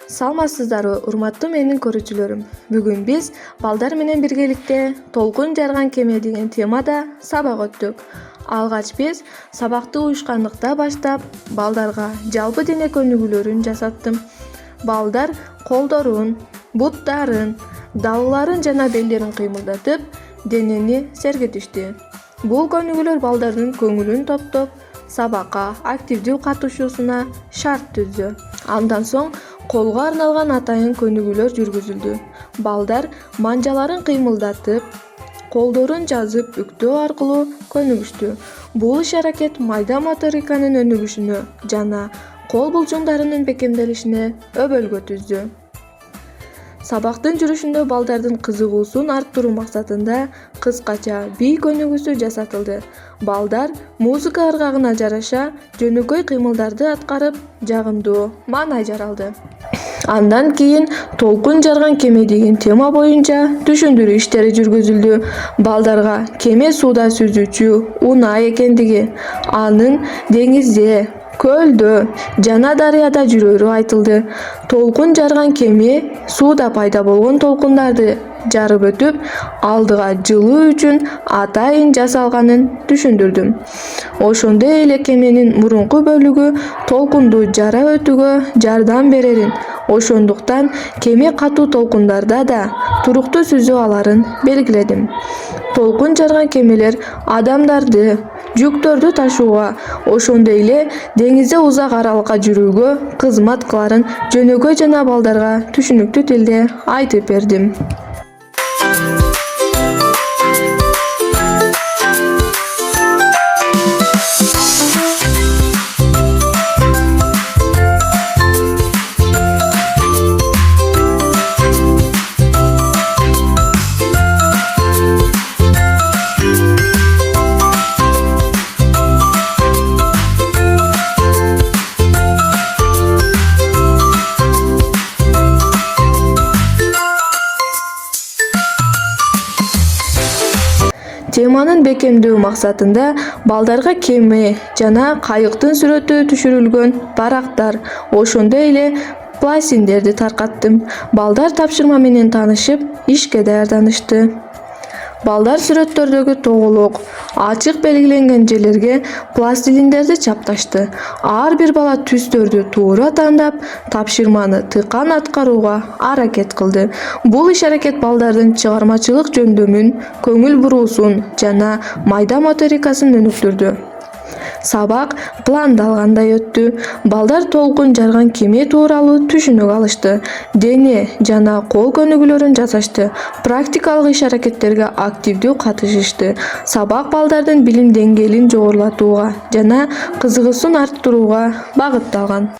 Саламатсыздарбы, урматтуу менин көрүүчүлөрүм. Бүгүн биз балдар менен биргеликте толкун жарган кеме деген темада сабак өттүк. Алгач биз сабакты уюшкандыкта баштап, балдарга жалпы дене көнүгүүлөрүн жасаттым. Балдар колдорун, буттарын, далларын жана белдерин кыймылдатып, денени сергитишти. Бул көнүгүүлөр балдардын көңүлүн топтоп, сабакка активдүү катышуусуна шарт түздү. Андан соң колго арналган атайын көнүгүүлөр жүргүзүлдү. Балдар манжаларын кыймылдатып, колдорун жазып бүктөө аркылуу көнүгүштү. Бул иш-аракет майда моториканын өнүгүшүнө жана кол булчуңдарынын бекемделишине өбөлгө түздү. Сабактын жүрүшүндө балдардын кызыгуусун арттыруу максатында кыскача бий көнүгүүсү жасатылды. Балдар музыка ыргагына жараша жөнөкөй кыймылдарды аткарып, жагымдуу маанай жаралды. Андан кийин толкун жарган кеме деген тема боюнча түшүндүрүү иштери жүргүзүлдү. Балдарга кеме сууда сүзүүчү унаа экендиги, анын деңизде, көлдө жана дарыяда жүрөрү айтылды. Толкун жарган кеме сууда пайда болгон толкундарды жарып өтүп, алдыга жылуу үчүн атайын жасалганын түшүндүрдүм. Ошондой эле кеменин мурунку бөлүгү толкунду жара өтүүгө жардам берерин, ошондуктан кеме катуу толкундарда да туруктуу сүзө аларын белгиледим. Толкун жарган кемелер адамдарды, жүктөрдү ташууга, ошондой эле деңизде узак аралыкка жүрүүгө кызмат кыларын жөнөкөй жана балдарга түшүнүктүү тилде айтып бердим. Теманын бекемдөө максатында балдарга кеме жана кайыктын сүрөтү түшүрүлгөн барактар, ошондой эле пластиндерди таркаттым. Балдар тапшырма менен таанышып, ишке даярданышты. Балдар сүрөттөрдөгү тоголок, ачык белгиленген жерлерге пластилиндерди чапташты. Ар бир бала түстөрдү туура тандап, тапшырманы тыкан аткарууга аракет кылды. Бул иш-аракет балдардын чыгармачылык жөндөмүн, көңүл буруусун жана майда моторикасын өнүктүрдү. Сабак пландалгандай өттү. Балдар толкун жарган кеме тууралуу түшүнүк алышты. Дене жана кол көнүгүүлөрүн жасашты. Практикалык иш-аракеттерге активдүү катышышты. Сабак балдардын билим деңгээлин жогорулатууга жана кызыгуусун арттырууга багытталган.